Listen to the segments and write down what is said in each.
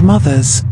mothers.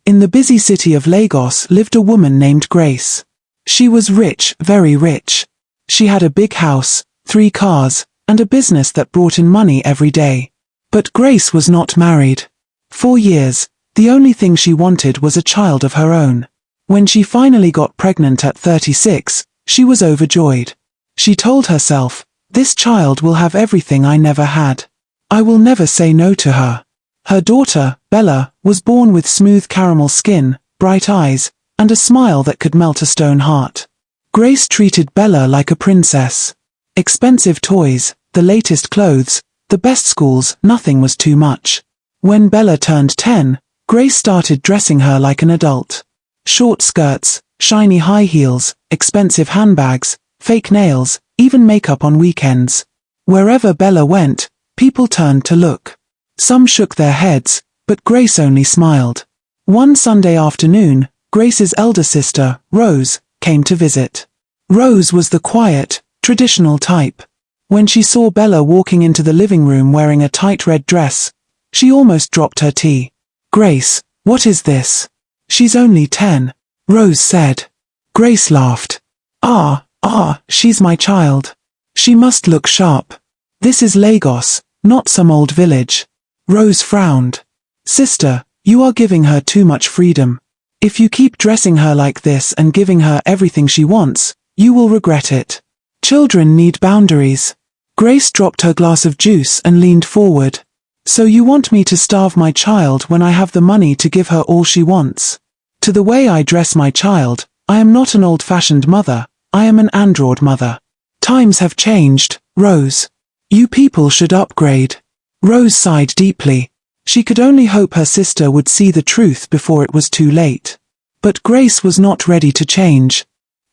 In the busy city of Lagos lived a woman named Grace. She was rich, very rich. She had a big house, 3 cars, and a business that brought in money every day. But Grace was not married. For years, the only thing she wanted was a child of her own. When she finally got pregnant at 36, she was overjoyed. She told herself, "This child will have everything I never had. I will never say no to her." Her daughter, Bella, was born with smooth caramel skin, bright eyes, and a smile that could melt a stone heart. Grace treated Bella like a princess. Expensive toys, the latest clothes, the best schools, nothing was too much. When Bella turned 10, Grace started dressing her like an adult. Short skirts, shiny high heels, expensive handbags, fake nails, even makeup on weekends. Wherever Bella went, people turned to look. Some shook their heads, but Grace only smiled. One Sunday afternoon, Grace's elder sister, Rose, came to visit. Rose was the quiet, traditional type. When she saw Bella walking into the living room wearing a tight red dress, she almost dropped her tea. "Grace, what is this?" "She's only 10, Rose said. Grace laughed. She's my child. She must look sharp. This is Lagos, not some old village." Rose frowned. "Sister, you are giving her too much freedom. If you keep dressing her like this and giving her everything she wants, you will regret it. Children need boundaries." Grace dropped her glass of juice and leaned forward. "So you want me to starve my child when I have the money to give her all she wants? To the way I dress my child, I am not an old-fashioned mother, I am an android mother. Times have changed, Rose. You people should upgrade." Rose sighed deeply. She could only hope her sister would see the truth before it was too late. But Grace was not ready to change.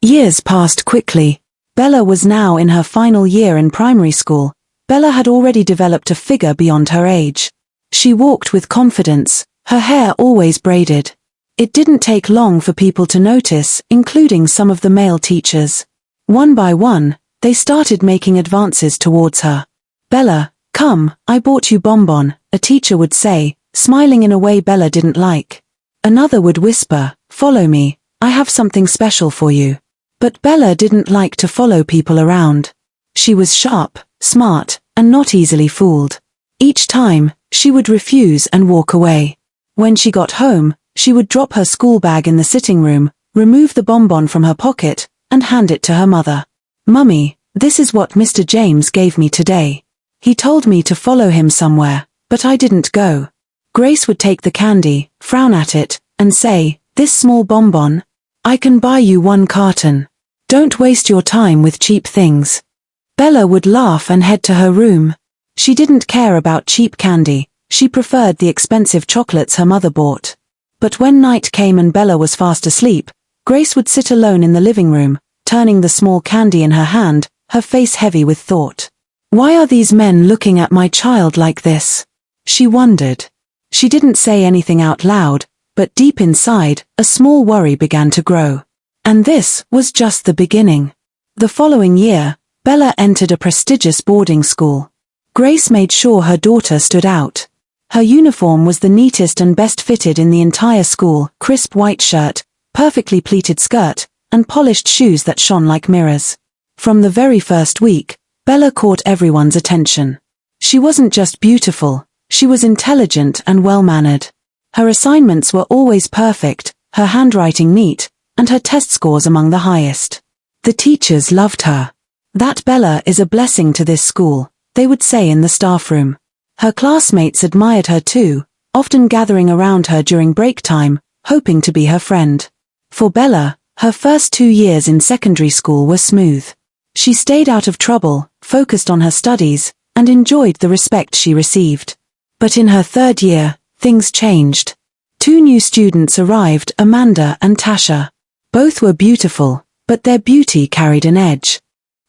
Years passed quickly. Bella was now in her final year in primary school. Bella had already developed a figure beyond her age. She walked with confidence, her hair always braided. It didn't take long for people to notice, including some of the male teachers. One by one, they started making advances towards her. "Bella, come, I bought you bonbon," a teacher would say, smiling in a way Bella didn't like. Another would whisper, "Follow me, I have something special for you." But Bella didn't like to follow people around. She was sharp, smart, and not easily fooled. Each time, she would refuse and walk away. When she got home, she would drop her school bag in the sitting room, remove the bonbon from her pocket, and hand it to her mother. "Mummy, this is what Mr. James gave me today. He told me to follow him somewhere, but I didn't go." Grace would take the candy, frown at it, and say, "This small bonbon? I can buy you 1 carton. Don't waste your time with cheap things." Bella would laugh and head to her room. She didn't care about cheap candy, she preferred the expensive chocolates her mother bought. But when night came and Bella was fast asleep, Grace would sit alone in the living room, turning the small candy in her hand, her face heavy with thought. "Why are these men looking at my child like this?" she wondered. She didn't say anything out loud, but deep inside, a small worry began to grow. And this was just the beginning. The following year, Bella entered a prestigious boarding school. Grace made sure her daughter stood out. Her uniform was the neatest and best fitted in the entire school, crisp white shirt, perfectly pleated skirt, and polished shoes that shone like mirrors. From the very first week, Bella caught everyone's attention. She wasn't just beautiful, she was intelligent and well-mannered. Her assignments were always perfect, her handwriting neat, and her test scores among the highest. The teachers loved her. "That Bella is a blessing to this school," they would say in the staff room. Her classmates admired her too, often gathering around her during break time, hoping to be her friend. For Bella, her first 2 years in secondary school were smooth. She stayed out of trouble, focused on her studies, and enjoyed the respect she received. But in her 3rd year, things changed. 2 new students arrived, Amanda and Tasha. Both were beautiful, but their beauty carried an edge.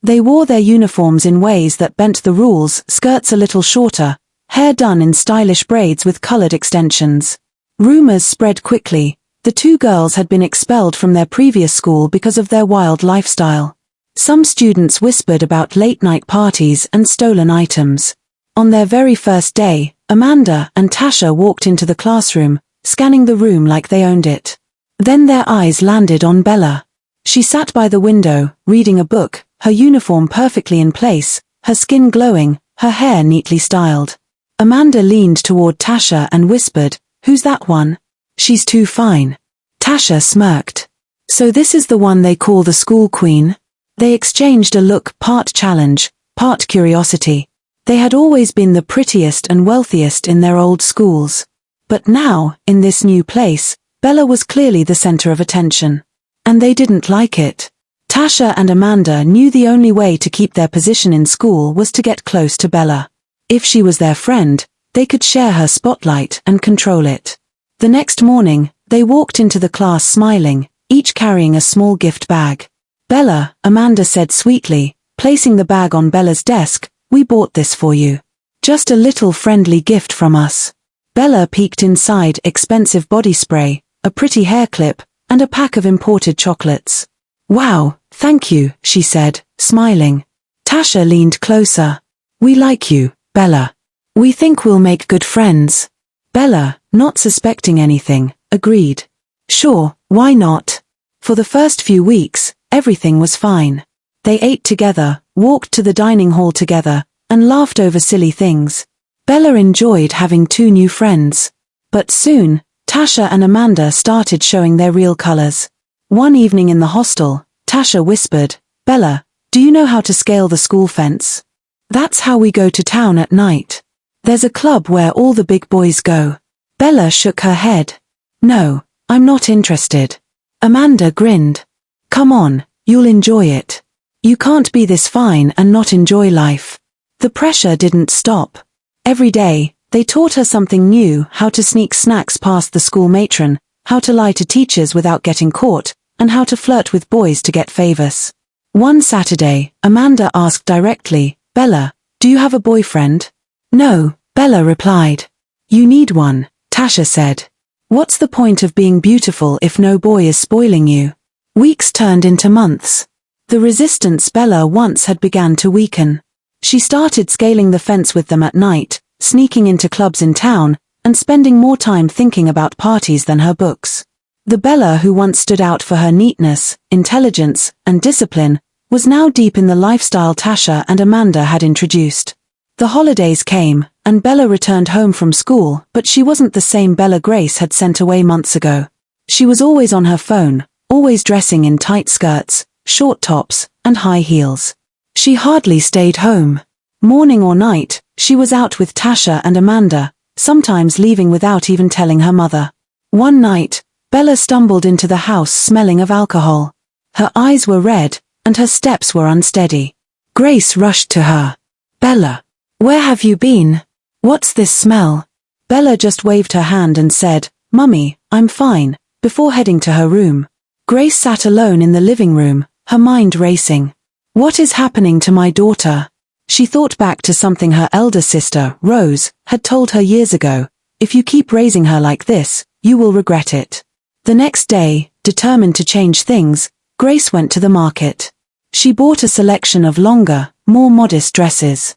They wore their uniforms in ways that bent the rules, skirts a little shorter, hair done in stylish braids with colored extensions. Rumors spread quickly. The 2 girls had been expelled from their previous school because of their wild lifestyle. Some students whispered about late-night parties and stolen items. On their very first day, Amanda and Tasha walked into the classroom, scanning the room like they owned it. Then their eyes landed on Bella. She sat by the window, reading a book, her uniform perfectly in place, her skin glowing, her hair neatly styled. Amanda leaned toward Tasha and whispered, "Who's that one?" "She's too fine." Tasha smirked. "So this is the one they call the school queen?" They exchanged a look, part challenge, part curiosity. They had always been the prettiest and wealthiest in their old schools. But now, in this new place, Bella was clearly the center of attention. And they didn't like it. Tasha and Amanda knew the only way to keep their position in school was to get close to Bella. If she was their friend, they could share her spotlight and control it. The next morning, they walked into the class smiling, each carrying a small gift bag. "Bella," Amanda said sweetly, placing the bag on Bella's desk, "we bought this for you. Just a little friendly gift from us." Bella peeked inside expensive body spray, a pretty hair clip, and a pack of imported chocolates. "Wow, thank you," she said, smiling. Tasha leaned closer. "We like you, Bella. We think we'll make good friends." Bella, not suspecting anything, agreed. "Sure, why not?" For the first few weeks, everything was fine. They ate together, walked to the dining hall together, and laughed over silly things. Bella enjoyed having two new friends. But soon, Tasha and Amanda started showing their real colors. One evening in the hostel, Tasha whispered, "Bella, do you know how to scale the school fence? That's how we go to town at night. There's a club where all the big boys go." Bella shook her head. "No, I'm not interested." Amanda grinned. "Come on, you'll enjoy it. You can't be this fine and not enjoy life." The pressure didn't stop. Every day, they taught her something new: how to sneak snacks past the school matron, how to lie to teachers without getting caught, and how to flirt with boys to get favors. One Saturday, Amanda asked directly, "Bella, do you have a boyfriend?" "No," Bella replied. "You need one," Tasha said. "What's the point of being beautiful if no boy is spoiling you?" Weeks turned into months. The resistance Bella once had began to weaken. She started scaling the fence with them at night, sneaking into clubs in town, and spending more time thinking about parties than her books. The Bella who once stood out for her neatness, intelligence, and discipline, was now deep in the lifestyle Tasha and Amanda had introduced. The holidays came, and Bella returned home from school, but she wasn't the same Bella Grace had sent away months ago. She was always on her phone, always dressing in tight skirts, short tops, and high heels. She hardly stayed home. Morning or night, she was out with Tasha and Amanda, sometimes leaving without even telling her mother. One night, Bella stumbled into the house smelling of alcohol. Her eyes were red, and her steps were unsteady. Grace rushed to her. "Bella, where have you been? What's this smell?" Bella just waved her hand and said, "Mummy, I'm fine," before heading to her room. Grace sat alone in the living room, her mind racing. What is happening to my daughter? She thought back to something her elder sister, Rose, had told her years ago. If you keep raising her like this, you will regret it. The next day, determined to change things, Grace went to the market. She bought a selection of longer, more modest dresses.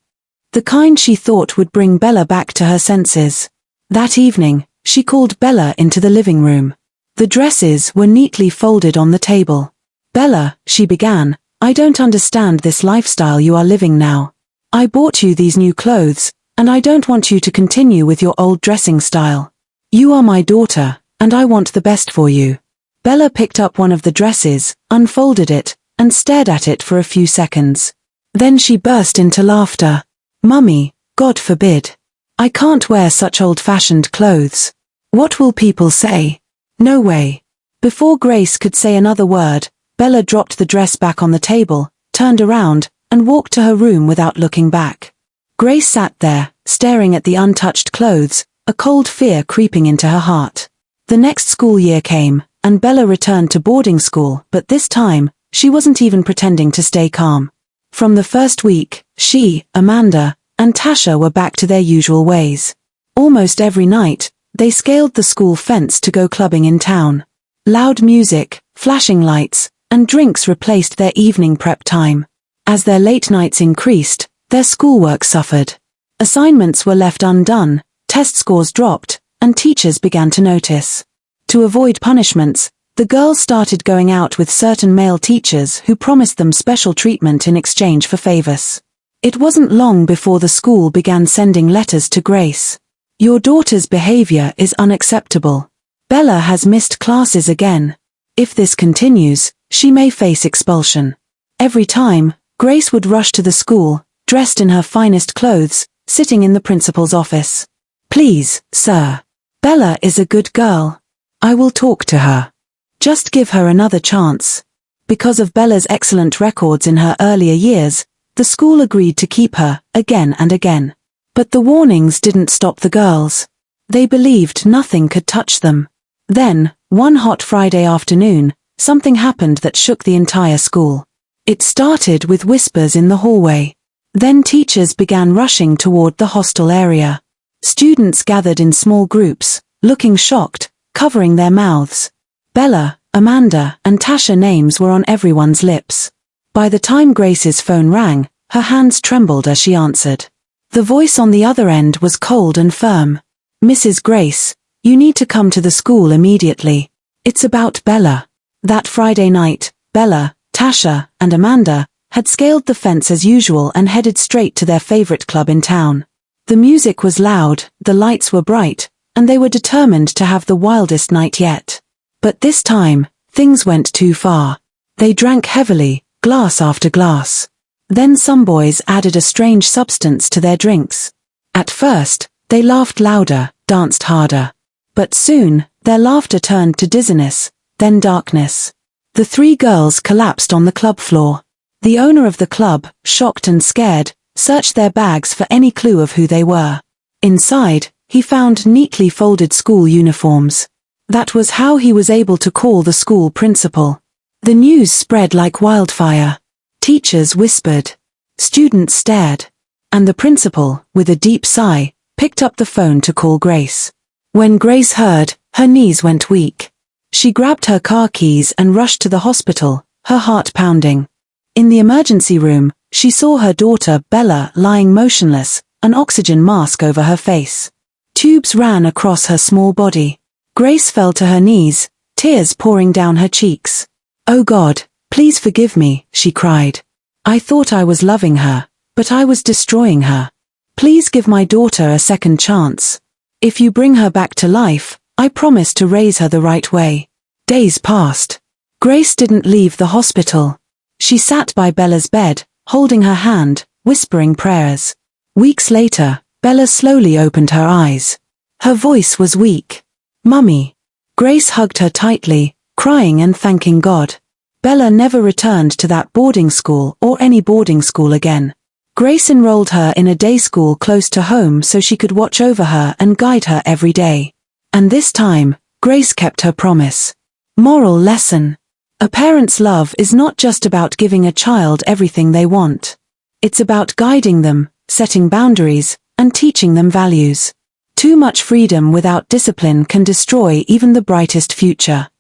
The kind she thought would bring Bella back to her senses. That evening, she called Bella into the living room. The dresses were neatly folded on the table. "Bella," she began, "I don't understand this lifestyle you are living now. I bought you these new clothes, and I don't want you to continue with your old dressing style. You are my daughter, and I want the best for you." Bella picked up one of the dresses, unfolded it, and stared at it for a few seconds. Then she burst into laughter. "Mummy, God forbid. I can't wear such old-fashioned clothes. What will people say? No way." Before Grace could say another word, Bella dropped the dress back on the table, turned around, and walked to her room without looking back. Grace sat there, staring at the untouched clothes, a cold fear creeping into her heart. The next school year came, and Bella returned to boarding school, but this time, she wasn't even pretending to stay calm. From the first week, she, Amanda, and Tasha were back to their usual ways. Almost every night, they scaled the school fence to go clubbing in town. Loud music, flashing lights, and drinks replaced their evening prep time. As their late nights increased, their schoolwork suffered. Assignments were left undone, test scores dropped, and teachers began to notice. To avoid punishments, the girls started going out with certain male teachers who promised them special treatment in exchange for favors. It wasn't long before the school began sending letters to Grace. Your daughter's behavior is unacceptable. Bella has missed classes again. If this continues, she may face expulsion. Every time, Grace would rush to the school, dressed in her finest clothes, sitting in the principal's office. Please, sir. Bella is a good girl. I will talk to her. Just give her another chance. Because of Bella's excellent records in her earlier years, the school agreed to keep her, again and again. But the warnings didn't stop the girls. They believed nothing could touch them. Then, one hot Friday afternoon, something happened that shook the entire school. It started with whispers in the hallway. Then teachers began rushing toward the hostel area. Students gathered in small groups, looking shocked, covering their mouths. Bella, Amanda, and Tasha names were on everyone's lips. By the time Grace's phone rang, her hands trembled as she answered. The voice on the other end was cold and firm. Mrs. Grace, you need to come to the school immediately. It's about Bella. That Friday night, Bella, Tasha, and Amanda had scaled the fence as usual and headed straight to their favorite club in town. The music was loud, the lights were bright, and they were determined to have the wildest night yet. But this time, things went too far. They drank heavily, glass after glass. Then some boys added a strange substance to their drinks. At first, they laughed louder, danced harder. But soon, their laughter turned to dizziness, then darkness. The three girls collapsed on the club floor. The owner of the club, shocked and scared, searched their bags for any clue of who they were. Inside, he found neatly folded school uniforms. That was how he was able to call the school principal. The news spread like wildfire. Teachers whispered. Students stared. And the principal, with a deep sigh, picked up the phone to call Grace. When Grace heard, her knees went weak. She grabbed her car keys and rushed to the hospital, her heart pounding. In the emergency room, she saw her daughter Bella lying motionless, an oxygen mask over her face. Tubes ran across her small body. Grace fell to her knees, tears pouring down her cheeks. Oh God, please forgive me, she cried. I thought I was loving her, but I was destroying her. Please give my daughter a second chance. If you bring her back to life, I promise to raise her the right way. Days passed. Grace didn't leave the hospital. She sat by Bella's bed, holding her hand, whispering prayers. Weeks later, Bella slowly opened her eyes. Her voice was weak. Mummy. Grace hugged her tightly, crying and thanking God. Bella never returned to that boarding school or any boarding school again. Grace enrolled her in a day school close to home so she could watch over her and guide her every day. And this time, Grace kept her promise. Moral lesson. A parent's love is not just about giving a child everything they want. It's about guiding them, setting boundaries, and teaching them values. Too much freedom without discipline can destroy even the brightest future.